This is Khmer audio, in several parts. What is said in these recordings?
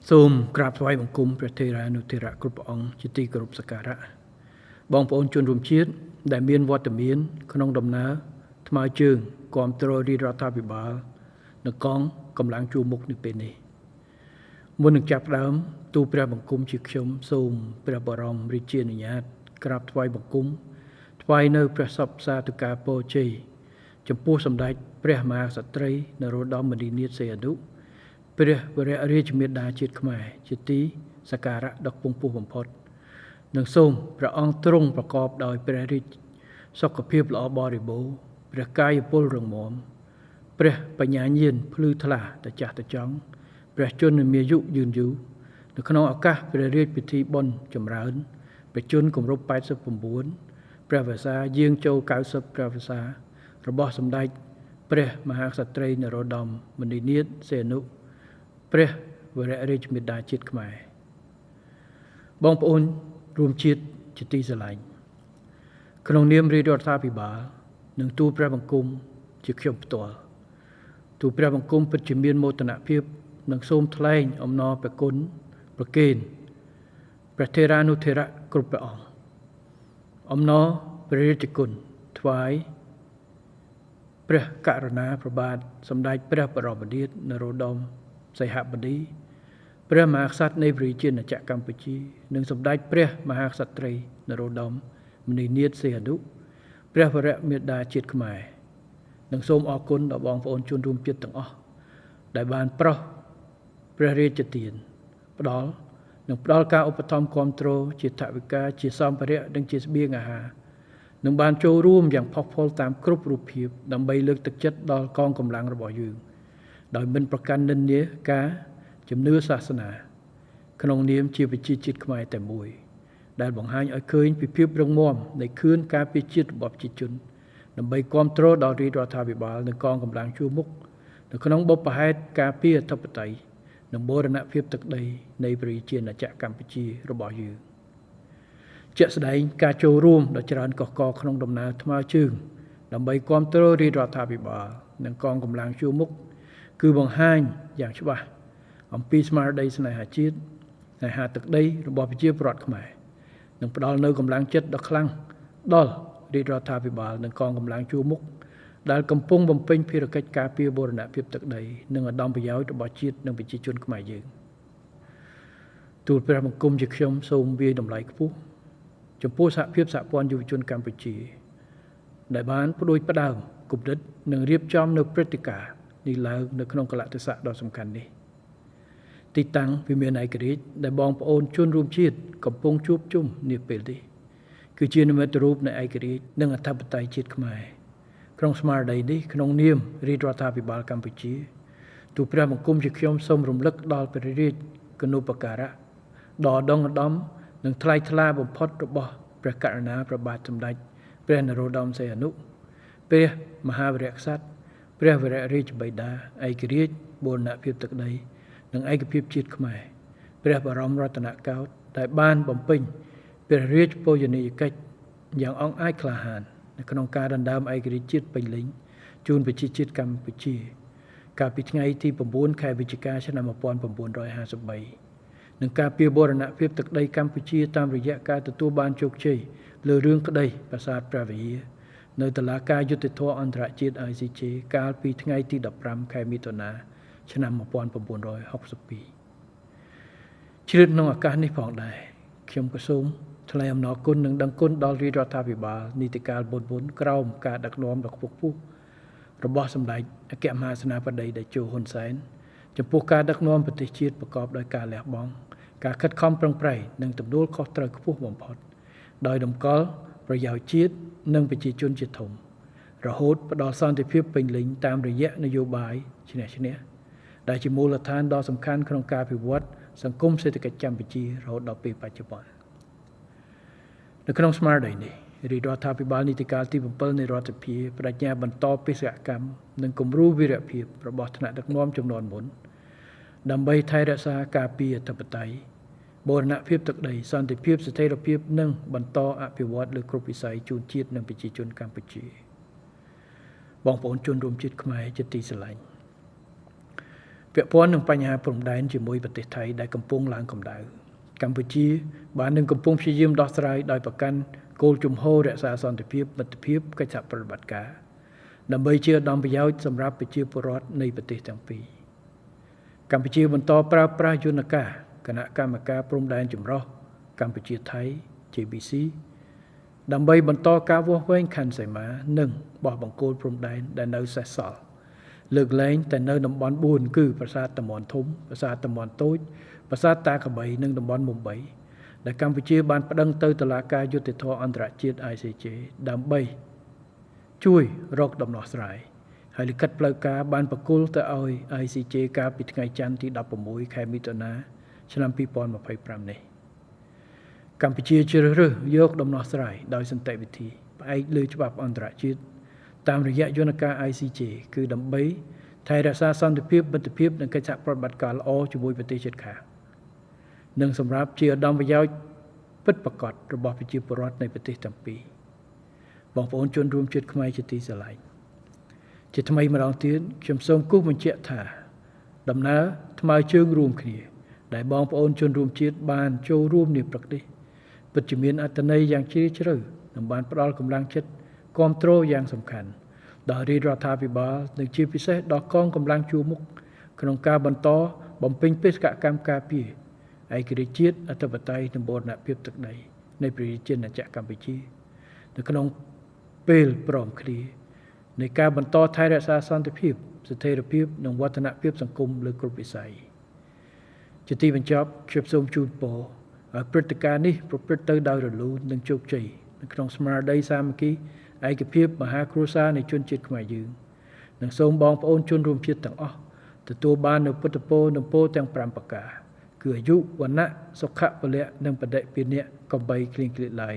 សូមក្រាបថ្វាយបង្គំព្រះថេរានុថេរៈគ្រប់ព្រះអង្គជាទីគោរពសក្ការៈបងប្អូនជនរួមជាតិដែលមានវត្តមានក្នុងដំណើរថ្មើរជើងគាំទ្ររាជរដ្ឋាភិបាលនិងកងកម្លាំងជួរមុខនៅពេលនេះមុននឹងចាប់ផ្ដើមទូលព្រះបង្គំជាខ្ញុំសូមព្រះបរមរាជានុញ្ញាតក្រាបថ្វាយបង្គំថ្វាយនៅព្រះសពសាធុការពរជ័យចំពោះសម្ដេចព្រះមហាក្សត្រីនរោត្តម មុនិនាថ សីហនុ ព្រះវររាជមេដាជាតិខ្មែរជាទីសក្ការៈដ៏ខ្ពង់ខ្ពស់បំផុតនិងសូមព្រះអង្គទ្រង់ប្រកបដោយព្រះរាជសុខភាពល្អបរិបូរណ៍ព្រះកាយពលរឹងមាំព្រះបញ្ញាញាណភ្លឺថ្លាត្រចះត្រចង់ព្រះជន្មាយុយឺនយូរនៅក្នុងឱកាសព្រះរាជពិធីបុណ្យចម្រើនព្រះជន្មគម្រប់89ព្រះវស្សាយាងចូល90ព្រះវស្សារបស់សម្ដេចព្រះមហាក្សត្រីនរោត្តម មុនិនាថ សីហនុព្រះវររាជមេដាជាតិខ្មែរបងប្អូនរួមជាតិជាទីស្រឡាញ់ក្នុងនាមរាជរដ្ឋាភិបាលនិងទូលព្រះបង្គំជាខ្ញុំផ្ទាល់ទូលព្រះបង្គំពិតជាមានមោទនភាពនិងសូមថ្លែងអំណរព្រះគុណប្រគេនព្រះថេរានុថេរៈគ្រប់ព្រះអង្គអំណរព្រះរាជគុណថ្វាយព្រះករុណាព្រះបាទសម្ដេចព្រះបរមនាថនរោត្តមសីហមុនីព្រះមហាក្សត្រនៃព្រះរាជាណាចក្រកម្ពុជានិងសម្ដេចព្រះមហាក្សត្រីនរោត្តម មុនិនាថ សីហនុព្រះវរមេដាជាតិខ្មែរនិងសូមអរគុណដល់បងប្អូនជនរួមជាតិទាំងអស់ដែលបានប្រោសព្រះរាជទានផ្ដល់ការឧបត្ថម្ភគាំទ្រជាថវិកាជាសម្ភារៈនិងជាស្បៀងអាហារនិងបានចូលរួមយ៉ាងផុសផុលតាមគ្រប់រូបភាពដើម្បីលើកទឹកចិត្តដល់កងកម្លាំងរបស់យើងដោយមិនប្រកាន់និន្នាការជំនឿសាសនាក្នុងនាមជាប្រជាជាតិខ្មែរតែមួយដែលបង្ហាញឲ្យឃើញពីភាពរឹងមាំនៃខឿនការពារជាតិរបស់ប្រជាជនដើម្បីគាំទ្រដល់រាជរដ្ឋាភិបាលនិងកងកម្លាំងជួរមុខនៅក្នុងបុព្វហេតុការពារអធិបតេយ្យនិងបូរណភាពទឹកដីនៃប្រជាជាតិណាចក្រកម្ពុជារបស់យើងជាក់ស្ដែងការចូលរួមដ៏ច្រើនកុះករក្នុងដំណើរថ្មើរជើងដើម្បីគាំទ្ររាជរដ្ឋាភិបាលនិងកងកម្លាំងជួរមុខគឺបង្ហាញយ៉ាងច្បាស់អំពីស្មារតីស្នេហាជាតិស្នេហាទឹកដីរបស់ប្រជាពលរដ្ឋខ្មែរនិងផ្ដល់នូវកម្លាំងចិត្តដ៏ខ្លាំងដល់រាជរដ្ឋាភិបាលនិងកងកម្លាំងជួរមុខដែលកំពុងបំពេញភារកិច្ចការពារបូរណភាពទឹកដីនិងឧត្តមប្រយោជន៍របស់ជាតិនិងប្រជាជនខ្មែរយើងទូលព្រះបង្គំជាខ្ញុំសូមវាយតម្លៃខ្ពស់ចំពោះសហភាពសហព័ន្ធយុវជនកម្ពុជាដែលបានផ្ដួចផ្ដើមគំនិតនិងរៀបចំនៅព្រឹត្តិការណ៍នេះឡើងនៅក្នុងកលៈទេសៈដ៏សំខាន់នេះទីតាំងវិមានឯករាជ្យដែលបងប្អូនជនរួមជាតិកំពុងជួបជុំនាពេលនេះគឺជានិមិត្តរូបនៃឯករាជ្យនិងអធិបតេយ្យជាតិខ្មែរក្នុងស្មារតីនេះក្នុងនាមរាជរដ្ឋាភិបាលកម្ពុជាទូលព្រះបង្គំជាខ្ញុំសូមរំលឹកដល់ព្រះរាជគណូបការៈដ៏ឧត្តមនិងថ្លៃថ្លាបំផុតរបស់ព្រះករុណាព្រះបាទសម្ដេចព្រះនរោត្តម សីហនុព្រះមហាវរក្សត្រព្រះវររាជបិតាឯករាជ្យបូរណភាពទឹកដីនិងឯកភាពជាតិខ្មែរព្រះបរមរតនកោដ្ឋដែលបានបំពេញព្រះរាជបូជនីយកិច្ចយ៉ាងអង់អាចក្លាហាននៅក្នុងការដណ្ដើមឯករាជ្យជាតិពេញលេញជូនប្រជាជាតិកម្ពុជាកាលពីថ្ងៃទី9ខែវិច្ឆិកាឆ្នាំ1953និងការពារបូរណភាពទឹកដីកម្ពុជាតាមរយៈការទទួលបានជោគជ័យលើរឿងក្តីប្រាសាទព្រះវិហារនៅតុលាការយុត្តិធម៌អន្តរជាតិ ICJ កាលពីថ្ងៃទី15ខែមិថុនាឆ្នាំ1962ជ្រាបក្នុងឱកាសនេះផងដែរខ្ញុំក៏សូមថ្លែងអំណរគុណនិងដឹងគុណដល់រាជរដ្ឋាភិបាលនីតិកាលមុនក្រោមការដឹកនាំដ៏ខ្ពង់ខ្ពស់របស់សម្ដេចអគ្គមហាសេនាបតីតេជោហ៊ុនសែនចំពោះការដឹកនាំប្រទេសជាតិប្រកបដោយការលះបង់ការខិតខំប្រឹងប្រែងនិងទំនួលខុសត្រូវខ្ពស់បំផុតដោយតម្កល់ប្រយោជន៍ជាតិនិងប្រជាជនជាធំរហូតផ្ដល់សន្តិភាពពេញលេញតាមរយៈនយោបាយឈ្នះឈ្នះដែលជាមូលដ្ឋានដ៏សំខាន់ក្នុងការវិវត្តសង្គមសេដ្ឋកិច្ចកម្ពុជារហូតដល់ពេលបច្ចុប្បន្ននៅក្នុងស្មារតីនេះរាជរដ្ឋាភិបាលនីតិកាលទី7នៃរដ្ឋសភាបដិញ្ញាបន្តបេសកកម្មនិងគំរូវីរភាពរបស់ថ្នាក់ដឹកនាំជំនាន់មុនដើម្បីថែរក្សាការពារអធិបតេយ្យបូរណភាពទឹកដីសន្តិភាពស្ថិរភាពនិងបន្តអភិវឌ្ឍលើគ្រប់វិស័យជូនជាតិនិងប្រជាជនកម្ពុជាបងប្អូនជនរួមជាតិខ្មែរជាទីស្រឡាញ់ ពាក់ព័ន្ធនឹងបញ្ហាព្រំដែនជាមួយប្រទេសថៃដែលកំពុងឡើងកម្ដៅកម្ពុជាបាននឹងកំពុងព្យាយាមដោះស្រាយដោយប្រកាន់គោលជំហររក្សាសន្តិភាពមិត្តភាពកិច្ចសហប្រតិបត្តិការដើម្បីជាឧត្តមប្រយោជន៍សម្រាប់ប្រជាពលរដ្ឋនៃប្រទេសទាំងពីរកម្ពុជាបន្តប្រើប្រាស់យន្តការគណៈកម្មការព្រំដែនចម្រុះកម្ពុជាថៃ JBC ដើម្បីបន្តការវាស់វែងខណ្ឌសីមានិងបោះបង្គោលព្រំដែនដែលនៅសេសសល់លើកលែងតែនៅតំបន់4គឺប្រាសាទតាមាន់ធំប្រាសាទតាមាន់តូចប្រាសាទតាកបីនិងតំបន់មុំបីដែលកម្ពុជាបានប្តឹងទៅតុលាការយុត្តិធម៌អន្តរជាតិ ICJ ដើម្បីជួយរកដំណោះស្រាយហើយលិខិតផ្លូវការបានប្រគល់ទៅឲ្យ ICJ កាលពីថ្ងៃច័ន្ទទី16ខែមិថុនាឆ្នាំ2025នេះកម្ពុជាជ្រើសរើសយកដំណោះស្រាយដោយសន្តិវិធីផ្អែកលើច្បាប់អន្តរជាតិតាមរយៈយន្តការ ICJ គឺដើម្បីថែរក្សាសន្តិភាពមិត្តភាពនិងកិច្ចសហប្រតិបត្តិការល្អជាមួយប្រទេសជិតខាងនិងសម្រាប់ជាឧត្តមប្រយោជន៍ពិតប្រាកដរបស់ប្រជាពលរដ្ឋនៃប្រទេសទាំងពីរបងប្អូនជនរួមជាតិខ្មែរជាទីស្រឡាញ់ជាថ្មីម្ដងទៀតខ្ញុំសូមគូសបញ្ជាក់ថាដំណើរថ្មើរជើងរួមគ្នាដែលបងប្អូនជនរួមជាតិបានចូលរួមនាព្រឹកនេះពិតជាមានអត្ថន័យយ៉ាងជ្រាលជ្រៅនិងបានផ្ដល់កម្លាំងចិត្តគាំទ្រយ៉ាងសំខាន់ដល់រាជរដ្ឋាភិបាលនិងជាពិសេសដល់កងកម្លាំងជួរមុខក្នុងការបន្តបំពេញបេសកកម្មការពារឯករាជ្យជាតិអធិបតេយ្យនិងបូរណភាពទឹកដីនៃប្រជាជាតិណាចក្រកម្ពុជានៅក្នុងពេលព្រមគ្នានៃការបន្តថែរក្សាសន្តិភាពស្ថិរភាពនិងវឌ្ឍនភាពសង្គមលើគ្រប់វិស័យជាទីបញ្ចប់ខ្ញុំសូមជូនពរឲ្យព្រឹត្តិការណ៍នេះប្រព្រឹត្តទៅដោយរលូននិងជោគជ័យនៅក្នុងស្មារតីសាមគ្គីឯកភាពមហាគ្រួសារនៃជនជាតិខ្មែរយើងនិងសូមបងប្អូនជនរួមជាតិទាំងអស់ទទួលបាននូវពុទ្ធពរនិងពរទាំង5ប្រការគឺអាយុវណ្ណៈសុខៈពលៈនិងបដិពានៈកំបីគ្លៀងគ្លាតឡើយ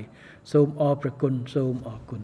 សូមអរព្រគុណសូមអរគុណ